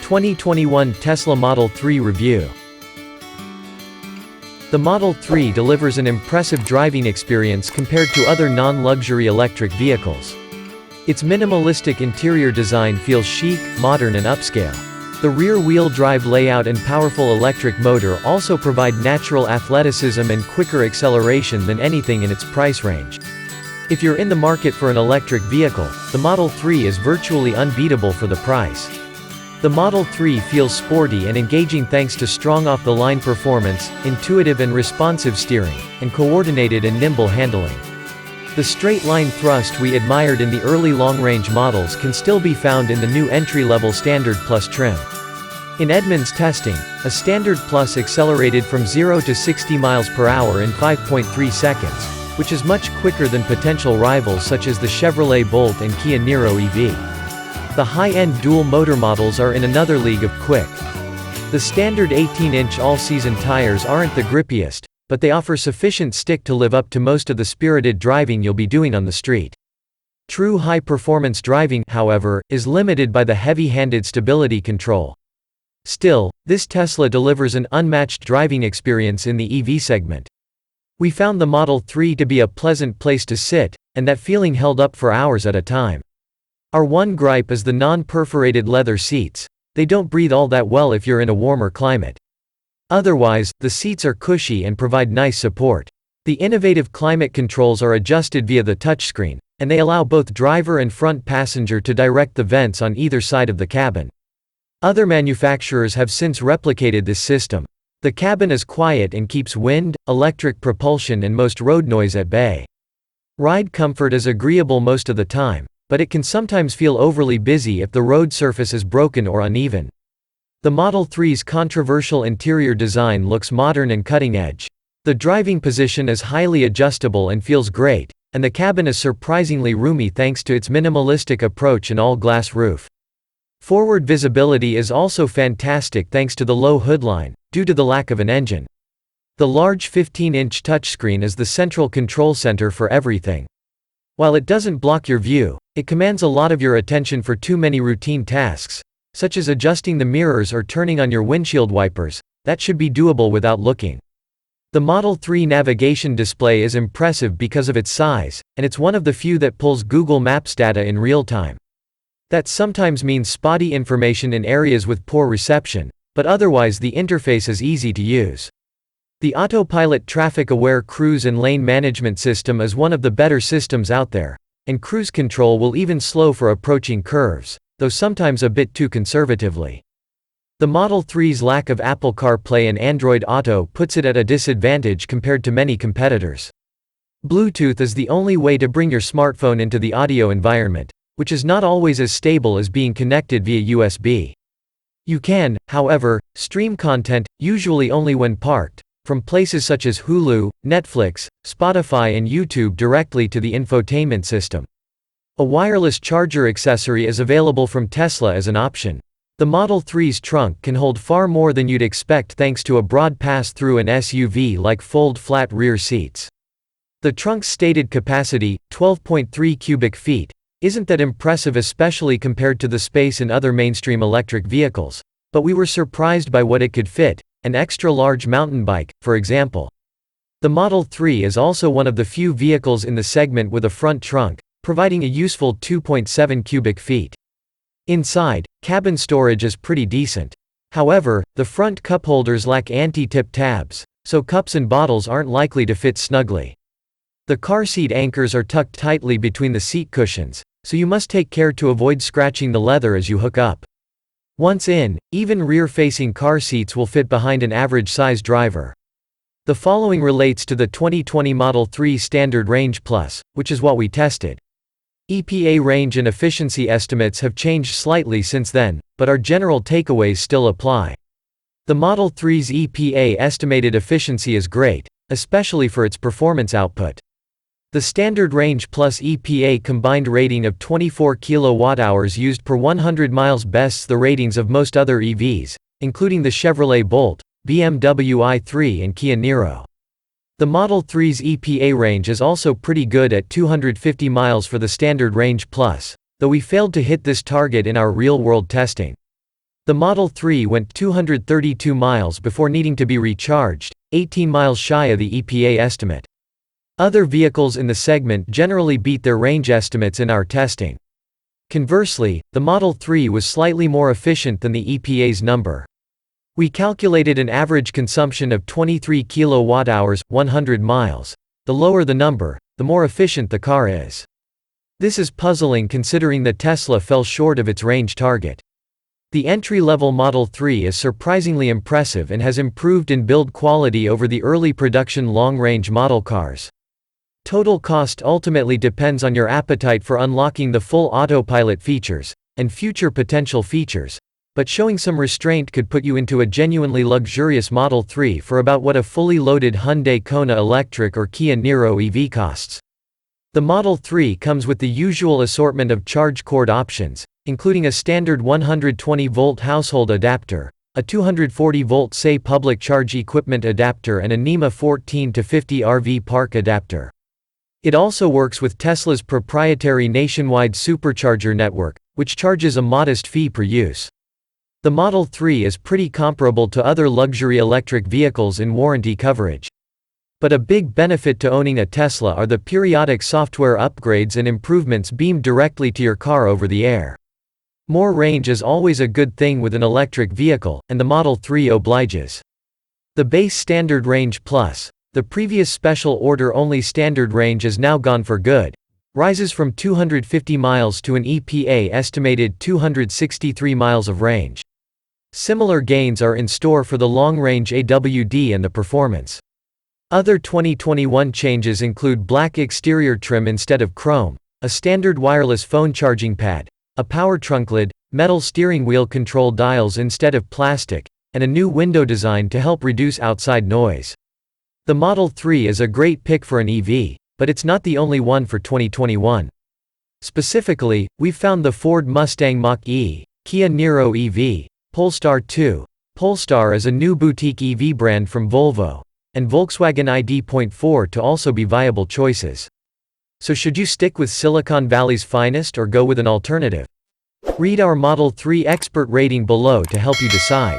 2021 Tesla Model 3 Review. The Model 3 delivers an impressive driving experience compared to other non-luxury electric vehicles. Its minimalistic interior design feels chic, modern and upscale. The rear-wheel drive layout and powerful electric motor also provide natural athleticism and quicker acceleration than anything in its price range. If you're in the market for an electric vehicle, the Model 3 is virtually unbeatable for the price. The Model 3 feels sporty and engaging thanks to strong off-the-line performance, intuitive and responsive steering, and coordinated and nimble handling. The straight-line thrust we admired in the early long-range models can still be found in the new entry-level Standard Plus trim. In Edmunds testing, a Standard Plus accelerated from 0 to 60 miles per hour in 5.3 seconds, which is much quicker than potential rivals such as the Chevrolet Bolt and Kia Niro EV. The high-end dual-motor models are in another league of quick. The standard 18-inch all-season tires aren't the grippiest, but they offer sufficient stick to live up to most of the spirited driving you'll be doing on the street. True high-performance driving, however, is limited by the heavy-handed stability control. Still, this Tesla delivers an unmatched driving experience in the EV segment. We found the Model 3 to be a pleasant place to sit, and that feeling held up for hours at a time. Our one gripe is the non-perforated leather seats. They don't breathe all that well if you're in a warmer climate. Otherwise, the seats are cushy and provide nice support. The innovative climate controls are adjusted via the touchscreen, and they allow both driver and front passenger to direct the vents on either side of the cabin. Other manufacturers have since replicated this system. The cabin is quiet and keeps wind, electric propulsion and most road noise at bay. Ride comfort is agreeable most of the time, but it can sometimes feel overly busy if the road surface is broken or uneven. The Model 3's controversial interior design looks modern and cutting-edge. The driving position is highly adjustable and feels great, and the cabin is surprisingly roomy thanks to its minimalistic approach and all-glass roof. Forward visibility is also fantastic thanks to the low hoodline, due to the lack of an engine. The large 15-inch touchscreen is the central control center for everything. While it doesn't block your view, it commands a lot of your attention for too many routine tasks, such as adjusting the mirrors or turning on your windshield wipers, that should be doable without looking. The Model 3 navigation display is impressive because of its size, and it's one of the few that pulls Google Maps data in real time. That sometimes means spotty information in areas with poor reception, but otherwise the interface is easy to use. The Autopilot traffic-aware cruise and lane management system is one of the better systems out there, and cruise control will even slow for approaching curves, though sometimes a bit too conservatively. The Model 3's lack of Apple CarPlay and Android Auto puts it at a disadvantage compared to many competitors. Bluetooth is the only way to bring your smartphone into the audio environment, which is not always as stable as being connected via USB. You can, however, stream content, usually only when parked, from places such as Hulu, Netflix, Spotify and YouTube directly to the infotainment system. A wireless charger accessory is available from Tesla as an option. The Model 3's trunk can hold far more than you'd expect thanks to a broad pass-through and SUV-like fold-flat rear seats. The trunk's stated capacity, 12.3 cubic feet, isn't that impressive especially compared to the space in other mainstream electric vehicles, but we were surprised by what it could fit, an extra-large mountain bike, for example. The Model 3 is also one of the few vehicles in the segment with a front trunk, providing a useful 2.7 cubic feet. Inside, cabin storage is pretty decent. However, the front cup holders lack anti-tip tabs, so cups and bottles aren't likely to fit snugly. The car seat anchors are tucked tightly between the seat cushions, so you must take care to avoid scratching the leather as you hook up. Once in, even rear-facing car seats will fit behind an average-size driver. The following relates to the 2020 Model 3 Standard Range Plus, which is what we tested. EPA range and efficiency estimates have changed slightly since then, but our general takeaways still apply. The Model 3's EPA estimated efficiency is great, especially for its performance output. The Standard Range Plus EPA combined rating of 24 kWh used per 100 miles bests the ratings of most other EVs, including the Chevrolet Bolt, BMW i3 and Kia Niro. The Model 3's EPA range is also pretty good at 250 miles for the Standard Range Plus, though we failed to hit this target in our real-world testing. The Model 3 went 232 miles before needing to be recharged, 18 miles shy of the EPA estimate. Other vehicles in the segment generally beat their range estimates in our testing. Conversely, the Model 3 was slightly more efficient than the EPA's number. We calculated an average consumption of 23 kilowatt-hours, 100 miles. The lower the number, the more efficient the car is. This is puzzling considering that Tesla fell short of its range target. The entry-level Model 3 is surprisingly impressive and has improved in build quality over the early production long-range model cars. Total cost ultimately depends on your appetite for unlocking the full autopilot features, and future potential features, but showing some restraint could put you into a genuinely luxurious Model 3 for about what a fully loaded Hyundai Kona Electric or Kia Niro EV costs. The Model 3 comes with the usual assortment of charge cord options, including a standard 120-volt household adapter, a 240-volt SAE public charge equipment adapter and a NEMA 14-50 RV park adapter. It also works with Tesla's proprietary nationwide supercharger network, which charges a modest fee per use. The Model 3 is pretty comparable to other luxury electric vehicles in warranty coverage. But a big benefit to owning a Tesla are the periodic software upgrades and improvements beamed directly to your car over the air. More range is always a good thing with an electric vehicle, and the Model 3 obliges. The base standard range plus, the previous special order only standard range is now gone for good, rises from 250 miles to an EPA estimated 263 miles of range. Similar gains are in store for the long-range AWD and the Performance. Other 2021 changes include black exterior trim instead of chrome, a standard wireless phone charging pad, a power trunk lid, metal steering wheel control dials instead of plastic, and a new window design to help reduce outside noise. The Model 3 is a great pick for an EV, but it's not the only one for 2021. Specifically, we've found the Ford Mustang Mach-E, Kia Niro EV, Polestar 2. Polestar is a new boutique EV brand from Volvo, and Volkswagen ID.4 to also be viable choices. So should you stick with Silicon Valley's finest or go with an alternative? Read our Model 3 expert rating below to help you decide.